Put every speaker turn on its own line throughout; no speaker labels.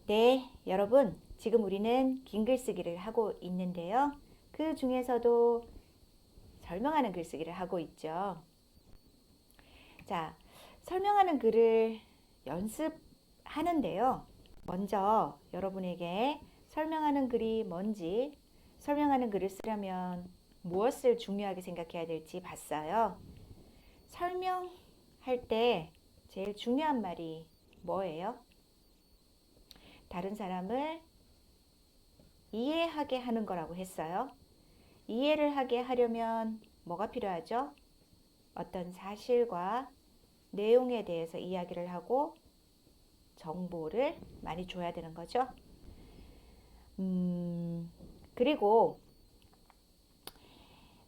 네, 여러분, 지금 우리는 긴 글쓰기를 하고 있는데요. 그 중에서도 설명하는 글쓰기를 하고 있죠. 자, 설명하는 글을 연습하는데요. 먼저 여러분에게 설명하는 글이 뭔지, 설명하는 글을 쓰려면 무엇을 중요하게 생각해야 될지 봤어요. 설명할 때 제일 중요한 말이 뭐예요? 다른 사람을 이해하게 하는 거라고 했어요. 이해를 하게 하려면 뭐가 필요하죠? 어떤 사실과 내용에 대해서 이야기를 하고 정보를 많이 줘야 되는 거죠. 그리고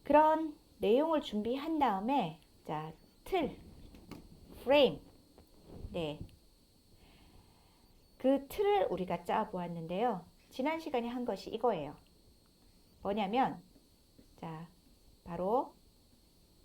그런 내용을 준비한 다음에 자, 틀, 프레임, 네, 그 틀을 우리가 짜 보았는데요. 지난 시간에 한 것이 이거예요. 뭐냐면 자, 바로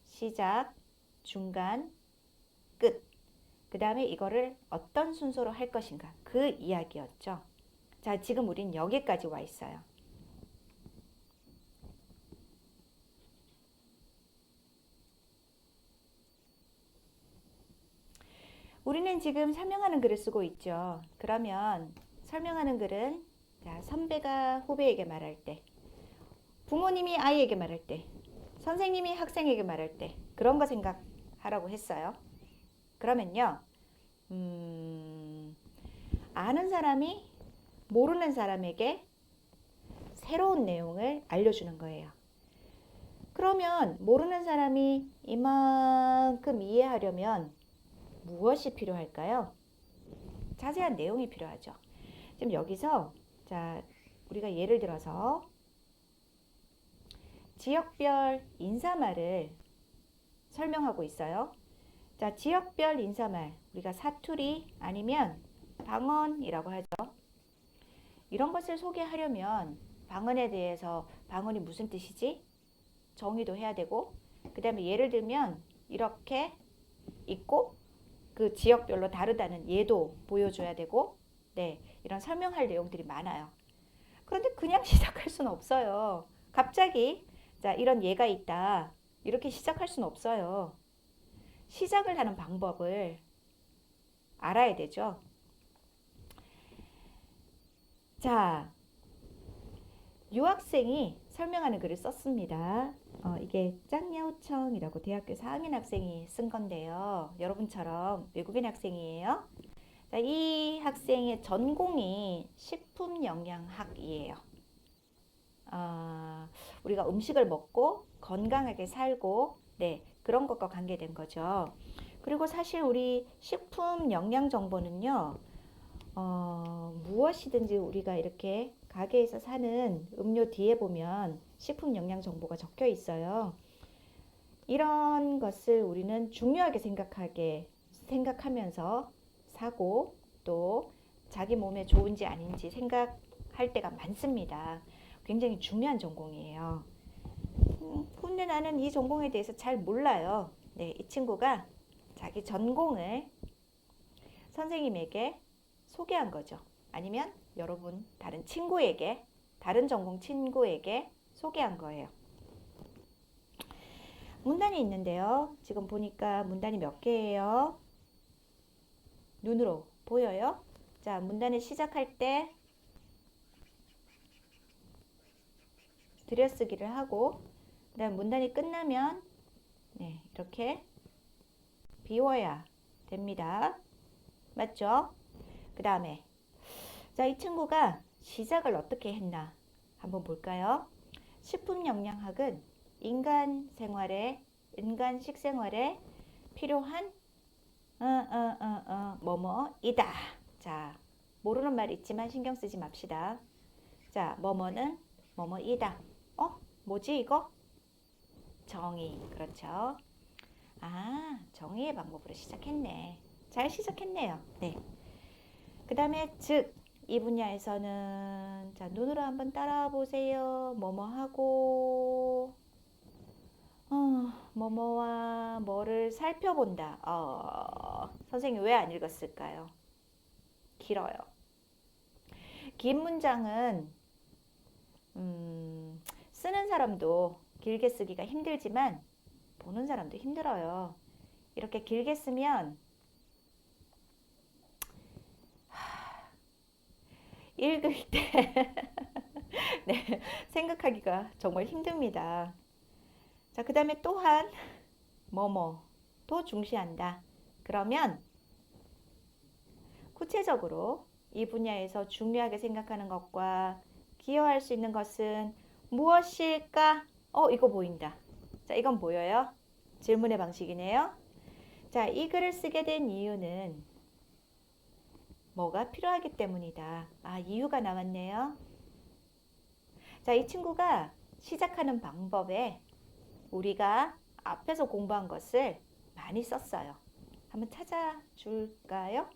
시작, 중간, 끝. 그 다음에 이거를 어떤 순서로 할 것인가. 그 이야기였죠. 자, 지금 우린 여기까지 와 있어요. 우리는 지금 설명하는 글을 쓰고 있죠. 그러면 설명하는 글은 자, 선배가 후배에게 말할 때, 부모님이 아이에게 말할 때, 선생님이 학생에게 말할 때 그런 거 생각하라고 했어요. 그러면요. 아는 사람이 모르는 사람에게 새로운 내용을 알려주는 거예요. 그러면 모르는 사람이 이만큼 이해하려면 무엇이 필요할까요? 자세한 내용이 필요하죠. 지금 여기서 자, 우리가 예를 들어서 지역별 인사말을 설명하고 있어요. 자, 지역별 인사말 우리가 사투리 아니면 방언이라고 하죠. 이런 것을 소개하려면 방언에 대해서 방언이 무슨 뜻이지? 정의도 해야 되고 그 다음에 예를 들면 이렇게 있고 그 지역별로 다르다는 예도 보여줘야 되고 네, 이런 설명할 내용들이 많아요. 그런데 그냥 시작할 수는 없어요. 갑자기 자, 이런 예가 있다. 이렇게 시작할 수는 없어요. 시작을 하는 방법을 알아야 되죠. 자, 유학생이 설명하는 글을 썼습니다. 이게 짱야오청이라고 대학교 4학년 학생이 쓴 건데요. 여러분처럼 외국인 학생이에요. 자, 이 학생의 전공이 식품영양학이에요. 우리가 음식을 먹고 건강하게 살고 네, 그런 것과 관계된 거죠. 그리고 사실 우리 식품 영양 정보는요. 무엇이든지 우리가 이렇게 가게에서 사는 음료 뒤에 보면 식품 영양 정보가 적혀 있어요. 이런 것을 우리는 중요하게 생각하면서 사고 또 자기 몸에 좋은지 아닌지 생각할 때가 많습니다. 굉장히 중요한 전공이에요. 근데 나는 이 전공에 대해서 잘 몰라요. 네, 이 친구가 자기 전공을 선생님에게 소개한 거죠. 아니면 여러분 다른 친구에게 다른 전공 친구에게 소개한 거예요. 문단이 있는데요. 지금 보니까 문단이 몇 개예요? 눈으로 보여요? 자, 문단을 시작할 때 들여쓰기를 하고 그다음 문단이 끝나면 네, 이렇게 비워야 됩니다. 맞죠? 그 다음에 자, 이 친구가 시작을 어떻게 했나 한번 볼까요? 식품영양학은 인간 식생활에 필요한 뭐뭐이다. 자, 모르는 말 있지만 신경 쓰지 맙시다. 자, 뭐뭐는 뭐뭐이다. 뭐지 이거? 정의. 그렇죠. 정의의 방법으로 시작했네. 잘 시작했네요. 네. 그 다음에 즉, 이 분야에서는 자, 눈으로 한번 따라와 보세요. 뭐뭐하고 뭐뭐와 뭐를 살펴본다. 선생님 왜 안 읽었을까요? 길어요. 긴 문장은 쓰는 사람도 길게 쓰기가 힘들지만 보는 사람도 힘들어요. 이렇게 길게 쓰면 읽을 때 네, 생각하기가 정말 힘듭니다. 자, 그 다음에 또한 뭐뭐도 중시한다. 그러면 구체적으로 이 분야에서 중요하게 생각하는 것과 기여할 수 있는 것은 무엇일까? 이거 보인다. 자, 이건 보여요? 질문의 방식이네요. 자, 이 글을 쓰게 된 이유는 뭐가 필요하기 때문이다. 아, 이유가 나왔네요. 자, 이 친구가 시작하는 방법에 우리가 앞에서 공부한 것을 많이 썼어요. 한번 찾아줄까요?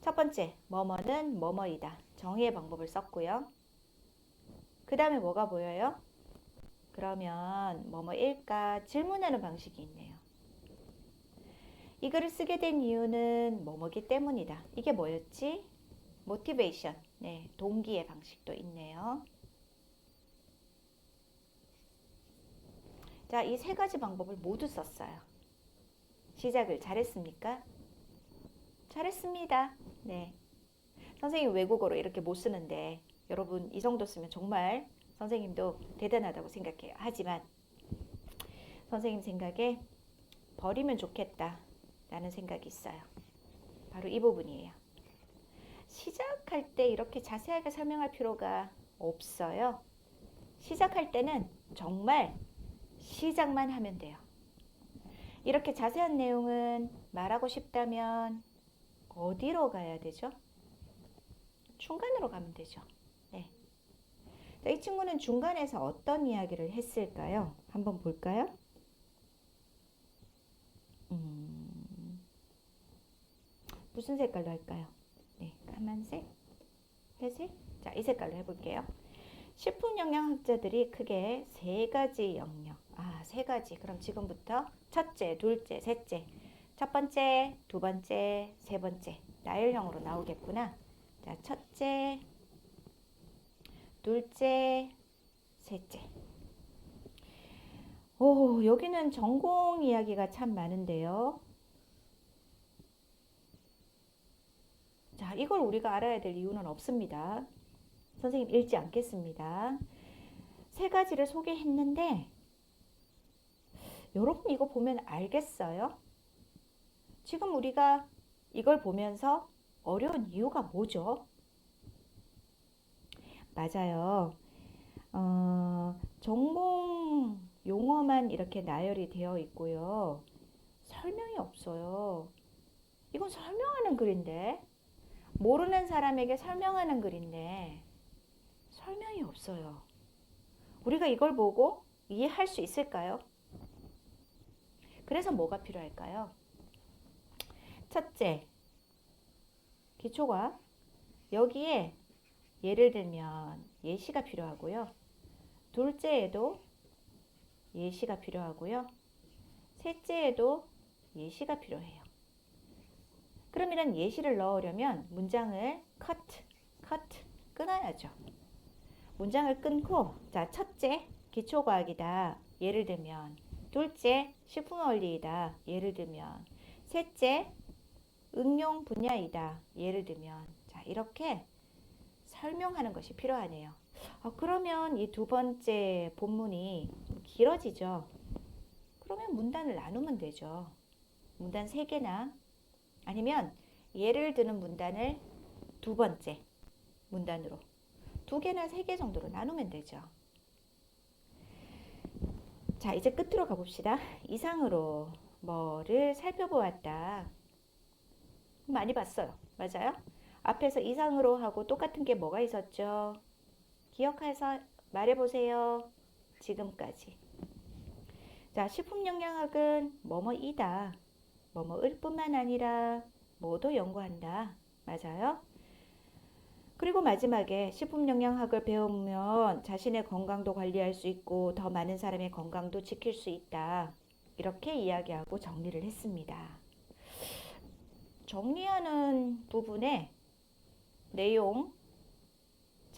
첫 번째, 뭐뭐는 뭐뭐이다. 정의의 방법을 썼고요. 그 다음에 뭐가 보여요? 그러면 뭐뭐일까? 질문하는 방식이 있네요. 이 글을 쓰게 된 이유는 뭐뭐기 때문이다. 이게 뭐였지? 모티베이션. 네, 동기의 방식도 있네요. 자, 이 세 가지 방법을 모두 썼어요. 시작을 잘했습니까? 잘했습니다. 네. 선생님 외국어로 이렇게 못 쓰는데 여러분 이 정도 쓰면 정말 선생님도 대단하다고 생각해요. 하지만 선생님 생각에 버리면 좋겠다 라는 생각이 있어요. 바로 이 부분이에요. 시작할 때 이렇게 자세하게 설명할 필요가 없어요. 시작할 때는 정말 시작만 하면 돼요. 이렇게 자세한 내용은 말하고 싶다면 어디로 가야 되죠? 중간으로 가면 되죠. 네. 자, 이 친구는 중간에서 어떤 이야기를 했을까요? 한번 볼까요? 무슨 색깔로 할까요? 네, 까만색, 회색. 자, 이 색깔로 해볼게요. 식품영양학자들이 크게 세 가지 영역. 아, 세 가지. 그럼 지금부터 첫째, 둘째, 셋째. 첫 번째, 두 번째, 세 번째. 나열형으로 나오겠구나. 자, 첫째, 둘째, 셋째. 오, 여기는 전공 이야기가 참 많은데요. 자, 이걸 우리가 알아야 될 이유는 없습니다. 선생님 읽지 않겠습니다. 세 가지를 소개했는데 여러분 이거 보면 알겠어요? 지금 우리가 이걸 보면서 어려운 이유가 뭐죠? 맞아요. 전공 용어만 이렇게 나열이 되어 있고요. 설명이 없어요. 이건 설명하는 글인데 모르는 사람에게 설명하는 글인데 설명이 없어요. 우리가 이걸 보고 이해할 수 있을까요? 그래서 뭐가 필요할까요? 첫째, 기초가 여기에 예를 들면 예시가 필요하고요. 둘째에도 예시가 필요하고요. 셋째에도 예시가 필요해요. 그럼 이런 예시를 넣으려면 문장을 cut 끊어야죠. 문장을 끊고 자, 첫째, 기초과학이다. 예를 들면 둘째, 식품원리이다. 예를 들면 셋째, 응용 분야이다. 예를 들면 자, 이렇게 설명하는 것이 필요하네요. 그러면 이 두 번째 본문이 길어지죠. 그러면 문단을 나누면 되죠. 문단 3개나 아니면 예를 드는 문단을 두 번째 문단으로 2개나 3개 정도로 나누면 되죠. 자, 이제 끝으로 가봅시다. 이상으로 뭐를 살펴보았다. 많이 봤어요. 맞아요? 앞에서 이상으로 하고 똑같은 게 뭐가 있었죠? 기억해서 말해보세요. 지금까지. 자, 식품영양학은 뭐뭐이다. 뭐뭐일 뿐만 아니라 뭐도 연구한다. 맞아요? 그리고 마지막에 식품영양학을 배우면 자신의 건강도 관리할 수 있고 더 많은 사람의 건강도 지킬 수 있다. 이렇게 이야기하고 정리를 했습니다. 정리하는 부분에 내용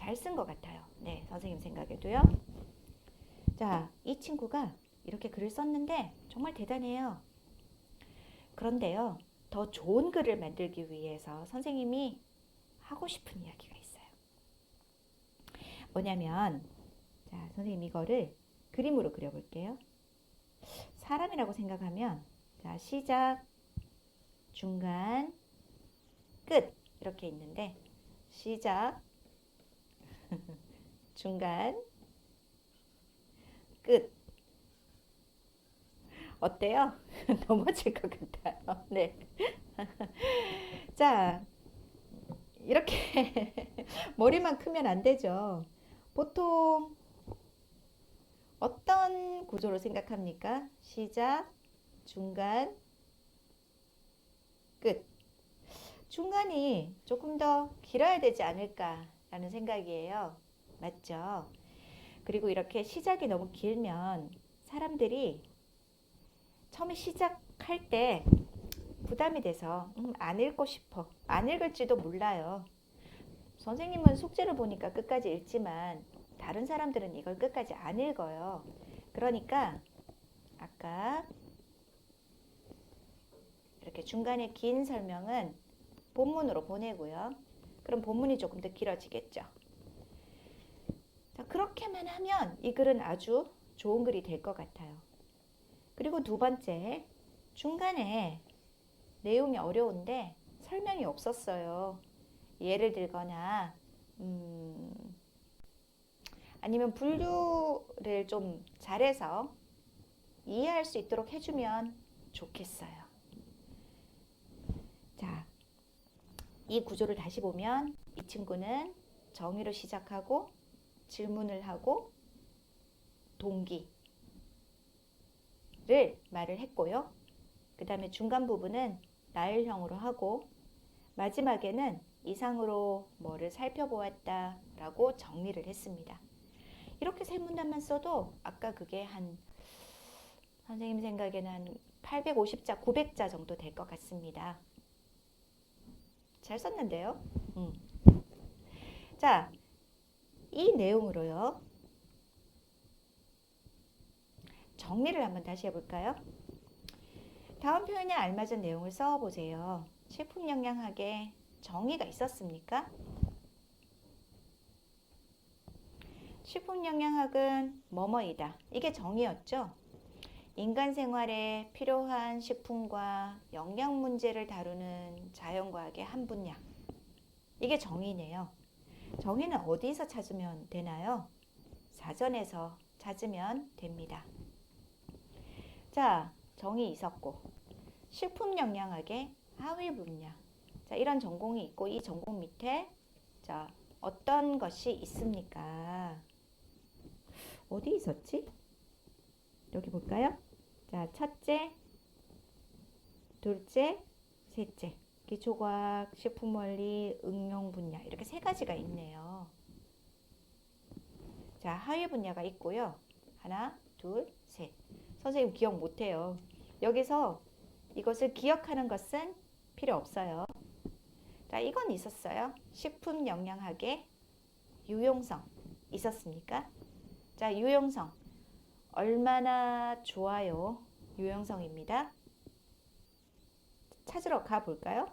잘 쓴 것 같아요. 네, 선생님 생각에도요. 자, 이 친구가 이렇게 글을 썼는데 정말 대단해요. 그런데요, 더 좋은 글을 만들기 위해서 선생님이 하고 싶은 이야기가 있어요. 뭐냐면, 자, 선생님 이거를 그림으로 그려볼게요. 사람이라고 생각하면, 자, 시작, 중간, 끝 이렇게 있는데, 시작, 중간, 끝. 어때요? 넘어질 것 같아요. 네. 자, 이렇게 머리만 크면 안 되죠. 보통 어떤 구조로 생각합니까? 시작, 중간, 끝. 중간이 조금 더 길어야 되지 않을까라는 생각이에요. 맞죠? 그리고 이렇게 시작이 너무 길면 사람들이 처음에 시작할 때 부담이 돼서 안 읽고 싶어. 안 읽을지도 몰라요. 선생님은 숙제를 보니까 끝까지 읽지만 다른 사람들은 이걸 끝까지 안 읽어요. 그러니까 아까 이렇게 중간에 긴 설명은 본문으로 보내고요. 그럼 본문이 조금 더 길어지겠죠. 자, 그렇게만 하면 이 글은 아주 좋은 글이 될 것 같아요. 그리고 두 번째, 중간에 내용이 어려운데 설명이 없었어요. 예를 들거나 아니면 분류를 좀 잘해서 이해할 수 있도록 해주면 좋겠어요. 자, 이 구조를 다시 보면 이 친구는 정의로 시작하고 질문을 하고 동기를 말을 했고요. 그 다음에 중간 부분은 나열형으로 하고 마지막에는 이상으로 뭐를 살펴보았다 라고 정리를 했습니다. 이렇게 세 문단만 써도 아까 그게 한 선생님 생각에는 한 850자, 900자 정도 될 것 같습니다. 잘 썼는데요. 자, 이 내용으로요. 정리를 한번 다시 해볼까요? 다음 표현에 알맞은 내용을 써보세요. 식품영양학에 정의가 있었습니까? 식품영양학은 뭐뭐이다. 이게 정의였죠. 인간 생활에 필요한 식품과 영양 문제를 다루는 자연과학의 한 분야. 이게 정의네요. 정의는 어디서 찾으면 되나요? 사전에서 찾으면 됩니다. 자, 정의 있었고 식품영양학의 하위 분야. 자, 이런 전공이 있고 이 전공 밑에 자, 어떤 것이 있습니까? 어디 있었지? 여기 볼까요? 자, 첫째, 둘째, 셋째. 기초과학, 식품원리, 응용 분야 이렇게 세 가지가 있네요. 자, 하위 분야가 있고요. 하나, 둘, 셋. 선생님 기억 못해요. 여기서 이것을 기억하는 것은 필요 없어요. 자, 이건 있었어요. 식품영양학의 유용성 있었습니까? 자, 유용성 얼마나 좋아요. 유용성입니다. 찾으러 가볼까요?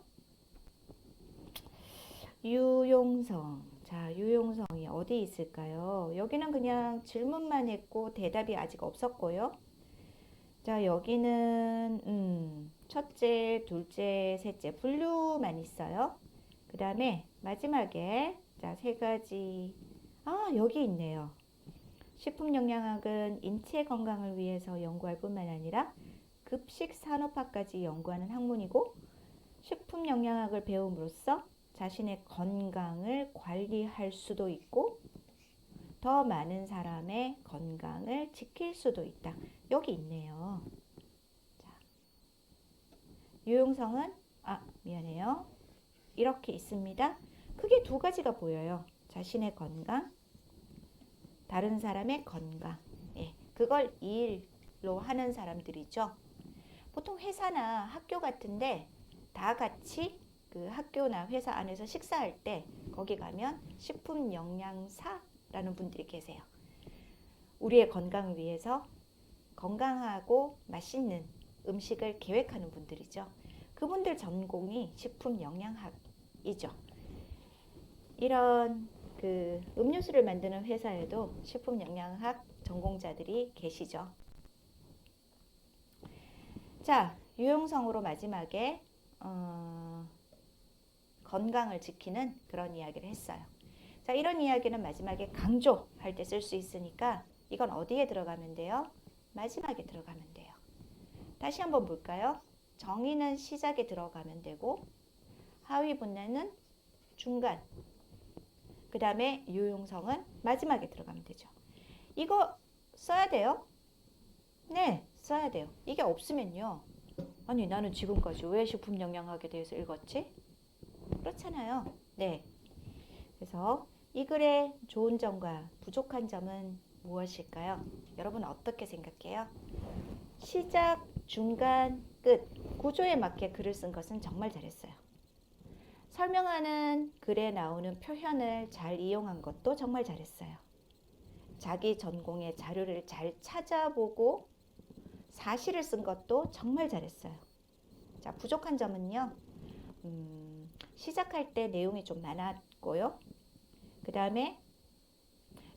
유용성. 자, 유용성이 어디 있을까요? 여기는 그냥 질문만 했고 대답이 아직 없었고요. 자, 여기는 첫째, 둘째, 셋째 분류만 있어요. 그 다음에 마지막에 자, 세 가지. 아, 여기 있네요. 식품영양학은 인체 건강을 위해서 연구할 뿐만 아니라 급식산업학까지 연구하는 학문이고 식품영양학을 배움으로써 자신의 건강을 관리할 수도 있고 더 많은 사람의 건강을 지킬 수도 있다. 여기 있네요. 자, 유용성은 미안해요. 이렇게 있습니다. 크게 두 가지가 보여요. 자신의 건강, 다른 사람의 건강. 예, 그걸 일로 하는 사람들이죠. 보통 회사나 학교 같은데 다 같이 그 학교나 회사 안에서 식사할 때 거기 가면 식품 영양사라는 분들이 계세요. 우리의 건강을 위해서 건강하고 맛있는 음식을 계획하는 분들이죠. 그분들 전공이 식품 영양학이죠. 이런 그 음료수를 만드는 회사에도 식품 영양학 전공자들이 계시죠. 자, 유용성으로 마지막에 건강을 지키는 그런 이야기를 했어요. 자, 이런 이야기는 마지막에 강조할 때 쓸 수 있으니까 이건 어디에 들어가면 돼요? 마지막에 들어가면 돼요. 다시 한번 볼까요? 정의는 시작에 들어가면 되고 하위 분해는 중간, 그 다음에 유용성은 마지막에 들어가면 되죠. 이거 써야 돼요? 네, 써야 돼요. 이게 없으면요. 아니, 나는 지금까지 왜 식품 영양학에 대해서 읽었지? 그렇잖아요. 네. 그래서 이 글의 좋은 점과 부족한 점은 무엇일까요? 여러분 어떻게 생각해요? 시작, 중간, 끝 구조에 맞게 글을 쓴 것은 정말 잘했어요. 설명하는 글에 나오는 표현을 잘 이용한 것도 정말 잘했어요. 자기 전공의 자료를 잘 찾아보고 사실을 쓴 것도 정말 잘했어요. 자, 부족한 점은요. 시작할 때 내용이 좀 많았고요. 그 다음에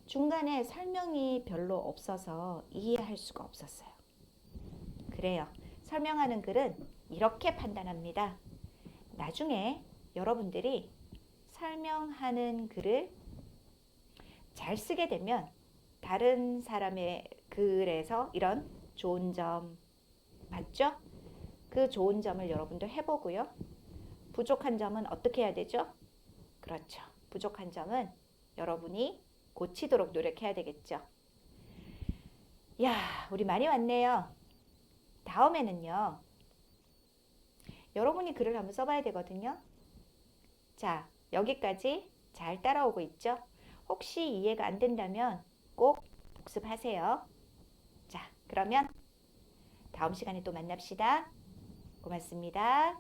중간에 설명이 별로 없어서 이해할 수가 없었어요. 그래요. 설명하는 글은 이렇게 판단합니다. 나중에 여러분들이 설명하는 글을 잘 쓰게 되면 다른 사람의 글에서 이런 좋은 점 봤죠? 그 좋은 점을 여러분도 해보고요. 부족한 점은 어떻게 해야 되죠? 그렇죠. 부족한 점은 여러분이 고치도록 노력해야 되겠죠. 야, 우리 많이 왔네요. 다음에는요. 여러분이 글을 한번 써봐야 되거든요. 자, 여기까지 잘 따라오고 있죠? 혹시 이해가 안 된다면 꼭 복습하세요. 자, 그러면 다음 시간에 또 만납시다. 고맙습니다.